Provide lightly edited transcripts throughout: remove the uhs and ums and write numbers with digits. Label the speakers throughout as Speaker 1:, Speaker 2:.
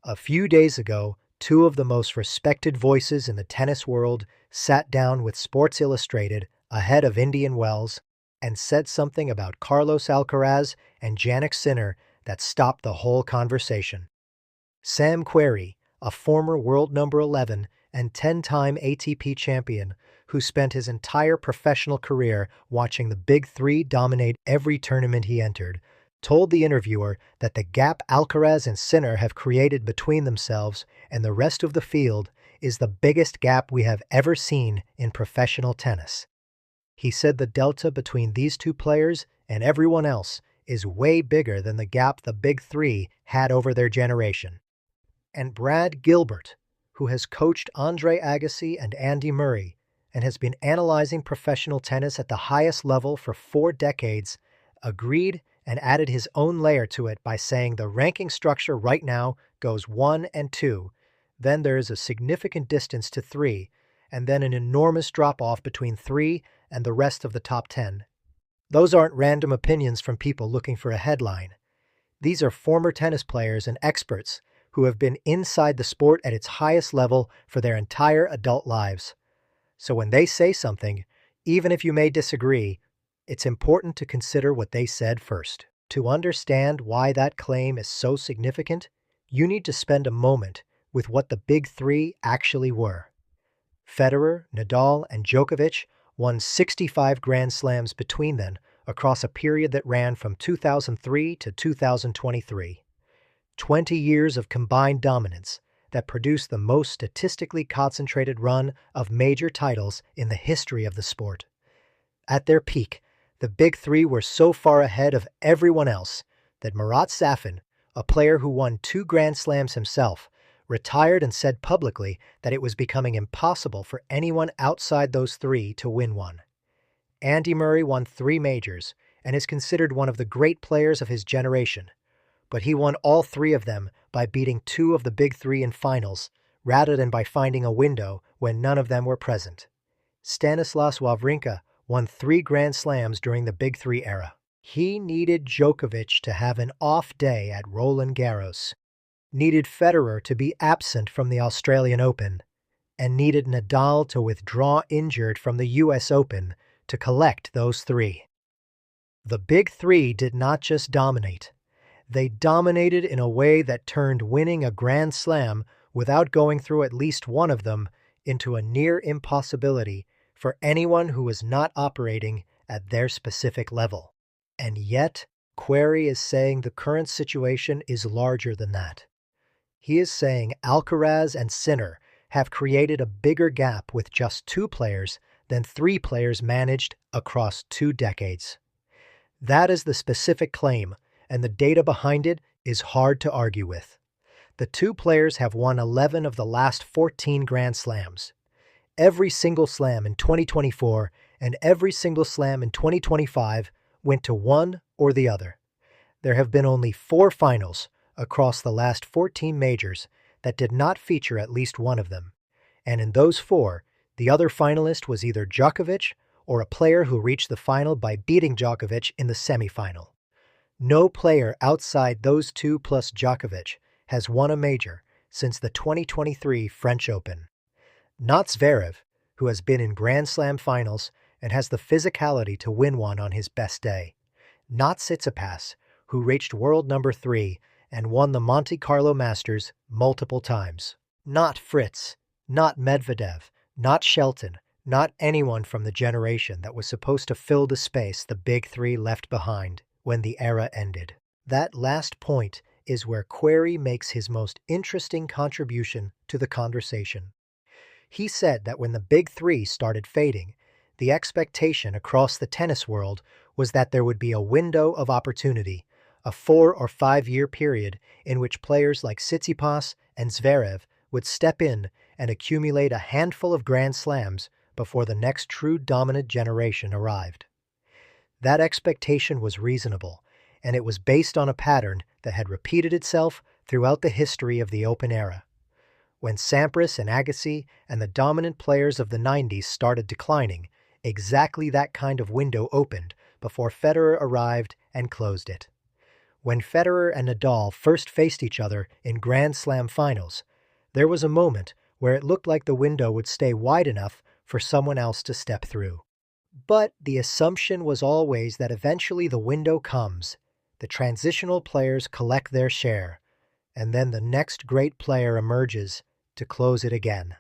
Speaker 1: A few days ago, two of the most respected voices in the tennis world sat down with Sports Illustrated ahead of Indian Wells and said something about Carlos Alcaraz and Jannik Sinner that stopped the whole conversation. Sam Querrey, a former world number 11 and 10-time ATP champion who spent his entire professional career watching the Big Three dominate every tournament he entered, told the interviewer that the gap Alcaraz and Sinner have created between themselves and the rest of the field is the biggest gap we have ever seen in professional tennis. He said the delta between these two players and everyone else is way bigger than the gap the Big Three had over their generation. And Brad Gilbert, who has coached Andre Agassi and Andy Murray and has been analyzing professional tennis at the highest level for 4 decades, agreed and added his own layer to it by saying the ranking structure right now goes 1 and 2, then there is a significant distance to 3, and then an enormous drop-off between 3 and the rest of the top 10. Those aren't random opinions from people looking for a headline. These are former tennis players and experts who have been inside the sport at its highest level for their entire adult lives. So when they say something, even if you may disagree, it's important to consider what they said first. To understand why that claim is so significant, you need to spend a moment with what the Big Three actually were. Federer, Nadal, and Djokovic won 65 Grand Slams between them across a period that ran from 2003 to 2023. 20 years of combined dominance that produced the most statistically concentrated run of major titles in the history of the sport. At their peak, the Big Three were so far ahead of everyone else that Marat Safin, a player who won 2 Grand Slams himself, retired and said publicly that it was becoming impossible for anyone outside those 3 to win one. Andy Murray won 3 majors and is considered one of the great players of his generation, but he won all 3 of them by beating 2 of the Big Three in finals rather than by finding a window when none of them were present. Stanislas Wawrinka won 3 Grand Slams during the Big Three era. He needed Djokovic to have an off day at Roland Garros, needed Federer to be absent from the Australian Open, and needed Nadal to withdraw injured from the US Open to collect those 3. The Big Three did not just dominate. They dominated in a way that turned winning a Grand Slam without going through at least one of them into a near impossibility for anyone who was not operating at their specific level. And yet, Querrey is saying the current situation is larger than that. He is saying Alcaraz and Sinner have created a bigger gap with just 2 players than 3 players managed across 2 decades. That is the specific claim, and the data behind it is hard to argue with. The 2 players have won 11 of the last 14 Grand Slams. Every single slam in 2024 and every single slam in 2025 went to one or the other. There have been only 4 finals across the last 14 majors that did not feature at least one of them, and in those 4, the other finalist was either Djokovic or a player who reached the final by beating Djokovic in the semifinal. No player outside those 2 plus Djokovic has won a major since the 2023 French Open. Not Zverev, who has been in Grand Slam finals and has the physicality to win one on his best day. Not Tsitsipas, who reached world number 3 and won the Monte Carlo Masters multiple times. Not Fritz, not Medvedev, not Shelton, not anyone from the generation that was supposed to fill the space the Big Three left behind when the era ended. That last point is where Querrey makes his most interesting contribution to the conversation. He said that when the Big Three started fading, the expectation across the tennis world was that there would be a window of opportunity, a 4 or 5 year period in which players like Tsitsipas and Zverev would step in and accumulate a handful of Grand Slams before the next true dominant generation arrived. That expectation was reasonable, and it was based on a pattern that had repeated itself throughout the history of the Open era. When Sampras and Agassi and the dominant players of the 90s started declining, exactly that kind of window opened before Federer arrived and closed it. When Federer and Nadal first faced each other in Grand Slam finals, there was a moment where it looked like the window would stay wide enough for someone else to step through. But the assumption was always that eventually the window comes, the transitional players collect their share, and then the next great player emerges to close it again.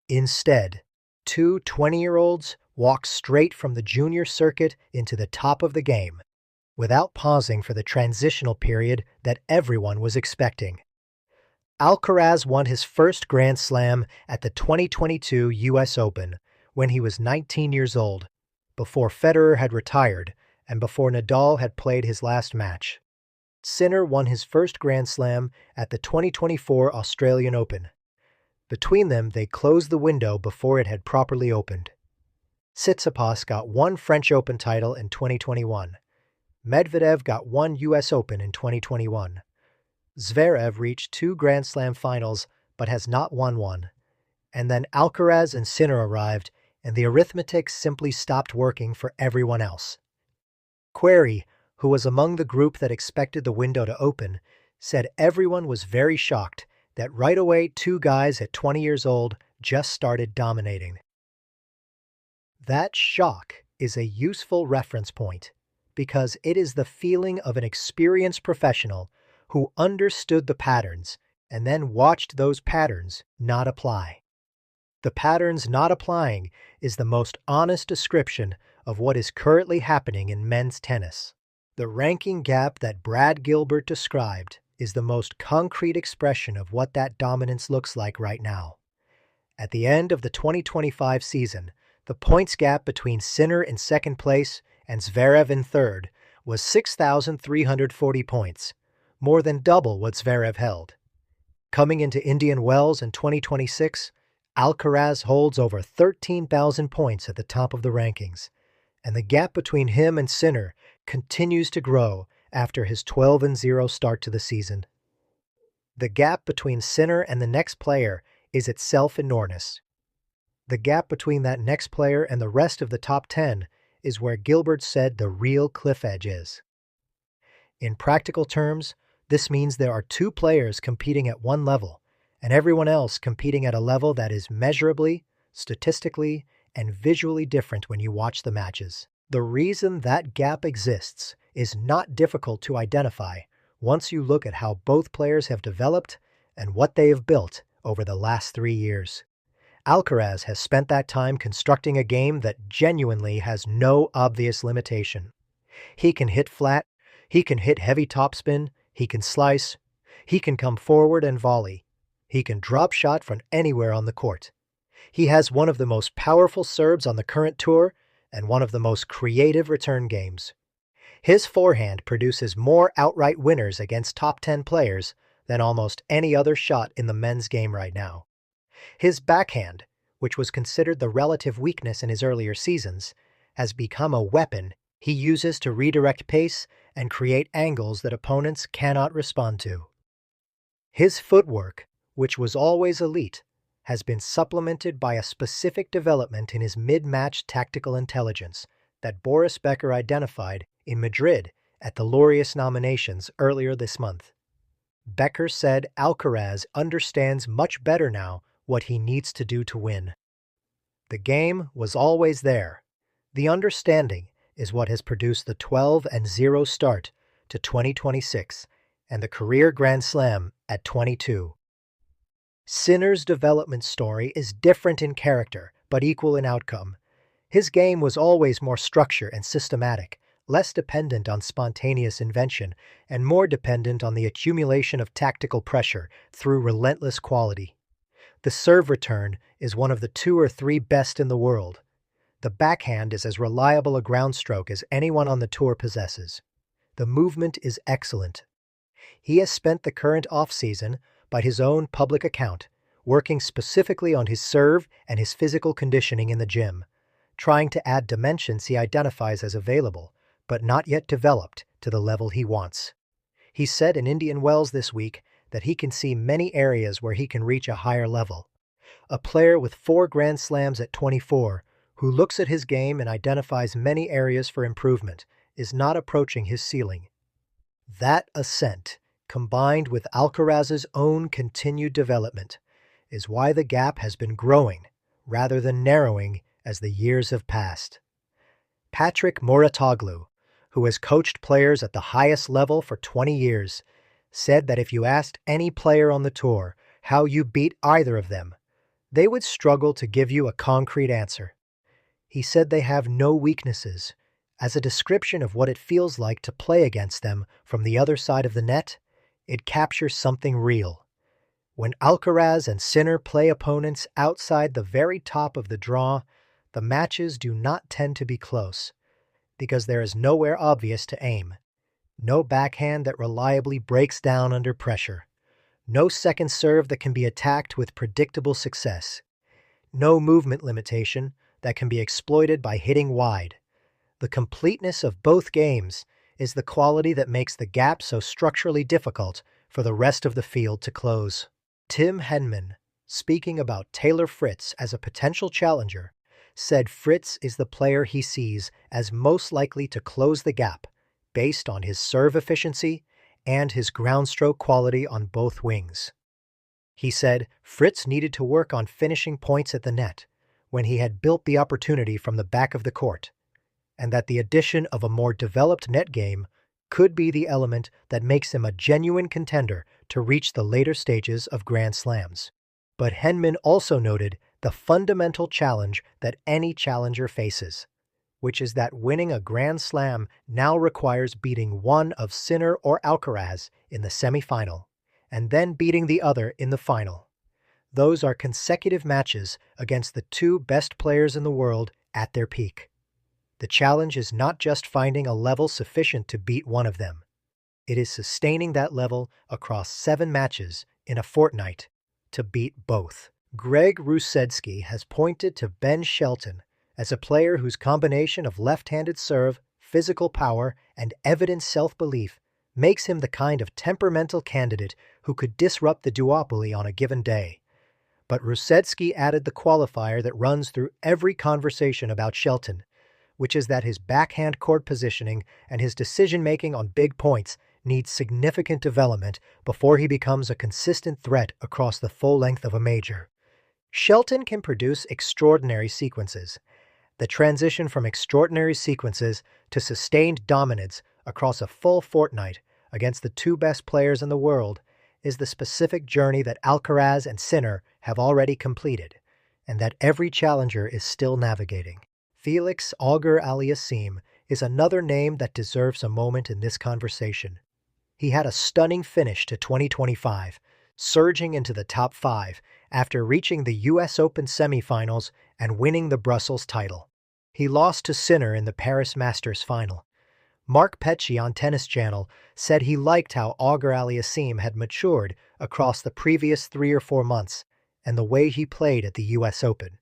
Speaker 1: Instead, two 20-year-olds walk straight from the junior circuit into the top of the game, without pausing for the transitional period that everyone was expecting. Alcaraz won his first Grand Slam at the 2022 U.S. Open when he was 19 years old, before Federer had retired and before Nadal had played his last match. Sinner won his first Grand Slam at the 2024 Australian Open. Between them, they closed the window before it had properly opened. Tsitsipas got one French Open title in 2021. Medvedev got one U.S. Open in 2021. Zverev reached two Grand Slam finals but has not won one. And then Alcaraz and Sinner arrived, and the arithmetic simply stopped working for everyone else. Querrey, who was among the group that expected the window to open, said everyone was very shocked that right away two guys at 20 years old just started dominating. That shock is a useful reference point because it is the feeling of an experienced professional who understood the patterns and then watched those patterns not apply. The patterns not applying is the most honest description of what is currently happening in men's tennis. The ranking gap that Brad Gilbert described is the most concrete expression of what that dominance looks like right now. At the end of the 2025 season, the points gap between Sinner in second place and Zverev in third was 6,340 points, more than double what Zverev held. Coming into Indian Wells in 2026, Alcaraz holds over 13,000 points at the top of the rankings, and the gap between him and Sinner continues to grow after his 12-0 start to the season. The gap between Sinner and the next player is itself enormous. The gap between that next player and the rest of the top 10 is where Gilbert said the real cliff edge is. In practical terms, this means there are two players competing at one level, and everyone else competing at a level that is measurably, statistically, and visually different when you watch the matches. The reason that gap exists is not difficult to identify once you look at how both players have developed and what they have built over the last 3 years. Alcaraz has spent that time constructing a game that genuinely has no obvious limitation. He can hit flat, he can hit heavy topspin, he can slice, he can come forward and volley, he can drop shot from anywhere on the court. He has one of the most powerful serves on the current tour and one of the most creative return games. His forehand produces more outright winners against top 10 players than almost any other shot in the men's game right now. His backhand, which was considered the relative weakness in his earlier seasons, has become a weapon he uses to redirect pace and create angles that opponents cannot respond to. His footwork, which was always elite, has been supplemented by a specific development in his mid-match tactical intelligence that Boris Becker identified in Madrid at the Laureus nominations earlier this month. Becker said Alcaraz understands much better now what he needs to do to win. The game was always there. The understanding is what has produced the 12-0 start to 2026 and the career Grand Slam at 22. Sinner's development story is different in character, but equal in outcome. His game was always more structured and systematic, less dependent on spontaneous invention, and more dependent on the accumulation of tactical pressure through relentless quality. The serve return is one of the 2 or 3 best in the world. The backhand is as reliable a groundstroke as anyone on the tour possesses. The movement is excellent. He has spent the current off-season, by his own public account, working specifically on his serve and his physical conditioning in the gym, trying to add dimensions he identifies as available, but not yet developed to the level he wants. He said in Indian Wells this week that he can see many areas where he can reach a higher level. A player with 4 Grand Slams at 24, who looks at his game and identifies many areas for improvement, is not approaching his ceiling. That ascent, combined with Alcaraz's own continued development, is why the gap has been growing rather than narrowing as the years have passed. Patrick Mouratoglou, who has coached players at the highest level for 20 years, said that if you asked any player on the tour how you beat either of them, they would struggle to give you a concrete answer. He said they have no weaknesses. As a description of what it feels like to play against them from the other side of the net, it captures something real. When Alcaraz and Sinner play opponents outside the very top of the draw, the matches do not tend to be close, because there is nowhere obvious to aim. No backhand that reliably breaks down under pressure. No second serve that can be attacked with predictable success. No movement limitation that can be exploited by hitting wide. The completeness of both games is the quality that makes the gap so structurally difficult for the rest of the field to close. Tim Henman, speaking about Taylor Fritz as a potential challenger, said Fritz is the player he sees as most likely to close the gap based on his serve efficiency and his groundstroke quality on both wings. He said Fritz needed to work on finishing points at the net when he had built the opportunity from the back of the court, and that the addition of a more developed net game could be the element that makes him a genuine contender to reach the later stages of Grand Slams. But Henman also noted the fundamental challenge that any challenger faces, which is that winning a Grand Slam now requires beating one of Sinner or Alcaraz in the semifinal, and then beating the other in the final. Those are consecutive matches against the two best players in the world at their peak. The challenge is not just finding a level sufficient to beat one of them. It is sustaining that level across 7 matches in a fortnight to beat both. Greg Rusedski has pointed to Ben Shelton as a player whose combination of left-handed serve, physical power, and evident self-belief makes him the kind of temperamental candidate who could disrupt the duopoly on a given day. But Rusedski added the qualifier that runs through every conversation about Shelton, which is that his backhand court positioning and his decision-making on big points needs significant development before he becomes a consistent threat across the full length of a major. Shelton can produce extraordinary sequences. The transition from extraordinary sequences to sustained dominance across a full fortnight against the two best players in the world is the specific journey that Alcaraz and Sinner have already completed, and that every challenger is still navigating. Felix Auger-Aliassime is another name that deserves a moment in this conversation. He had a stunning finish to 2025, surging into the top 5 after reaching the US Open semifinals and winning the Brussels title. He lost to Sinner in the Paris Masters final. Mark Petchey on Tennis Channel said he liked how Auger-Aliassime had matured across the previous 3 or 4 months and the way he played at the US Open.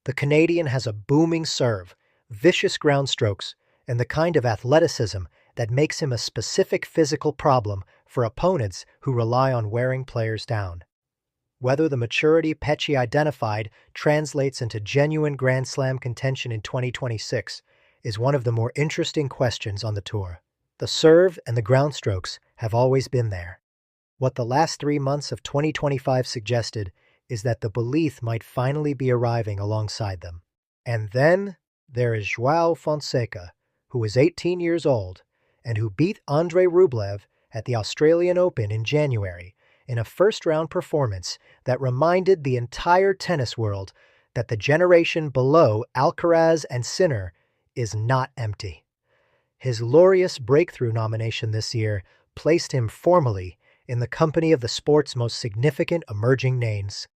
Speaker 1: The Canadian has a booming serve, vicious ground strokes, and the kind of athleticism that makes him a specific physical problem for opponents who rely on wearing players down. Whether the maturity Petchey identified translates into genuine Grand Slam contention in 2026 is one of the more interesting questions on the tour. The serve and the ground strokes have always been there. What the last 3 months of 2025 suggested is that the belief might finally be arriving alongside them. And then there is João Fonseca, who is 18 years old and who beat Andrei Rublev at the Australian Open in January in a first-round performance that reminded the entire tennis world that the generation below Alcaraz and Sinner is not empty. His Laureus Breakthrough nomination this year placed him formally in the company of the sport's most significant emerging names.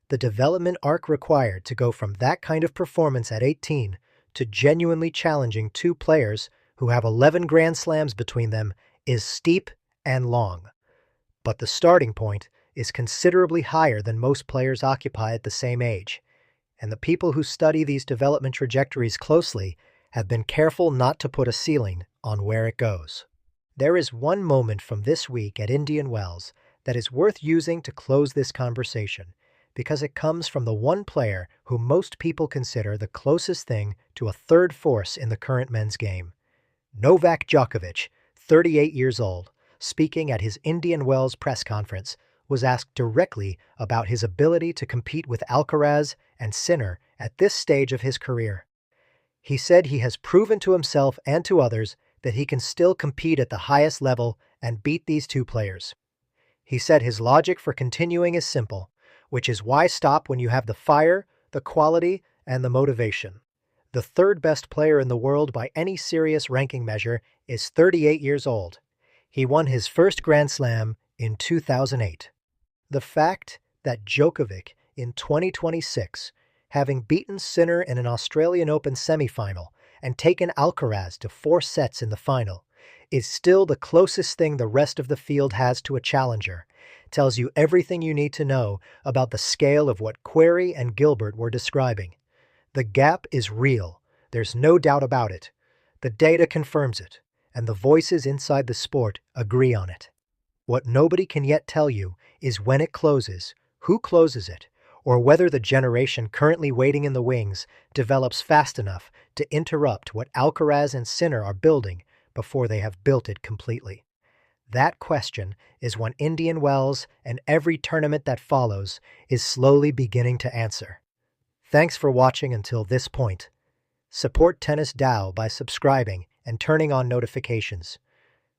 Speaker 1: The development arc required to go from that kind of performance at 18 to genuinely challenging 2 players who have 11 Grand Slams between them is steep and long. But the starting point is considerably higher than most players occupy at the same age, and the people who study these development trajectories closely have been careful not to put a ceiling on where it goes. There is one moment from this week at Indian Wells that is worth using to close this conversation, because it comes from the one player who most people consider the closest thing to a third force in the current men's game. Novak Djokovic, 38 years old, speaking at his Indian Wells press conference, was asked directly about his ability to compete with Alcaraz and Sinner at this stage of his career. He said he has proven to himself and to others that he can still compete at the highest level and beat these two players. He said his logic for continuing is simple, which is why stop when you have the fire, the quality, and the motivation. The third best player in the world by any serious ranking measure is 38 years old. He won his first Grand Slam in 2008. The fact that Djokovic in 2026, having beaten Sinner in an Australian Open semifinal and taken Alcaraz to 4 sets in the final, is still the closest thing the rest of the field has to a challenger, tells you everything you need to know about the scale of what Querrey and Gilbert were describing. The gap is real, there's no doubt about it. The data confirms it, and the voices inside the sport agree on it. What nobody can yet tell you is when it closes, who closes it, or whether the generation currently waiting in the wings develops fast enough to interrupt what Alcaraz and Sinner are building before they have built it completely. That question is one Indian Wells and every tournament that follows is slowly beginning to answer. Thanks for watching until this point. Support Tennis DAO by subscribing and turning on notifications.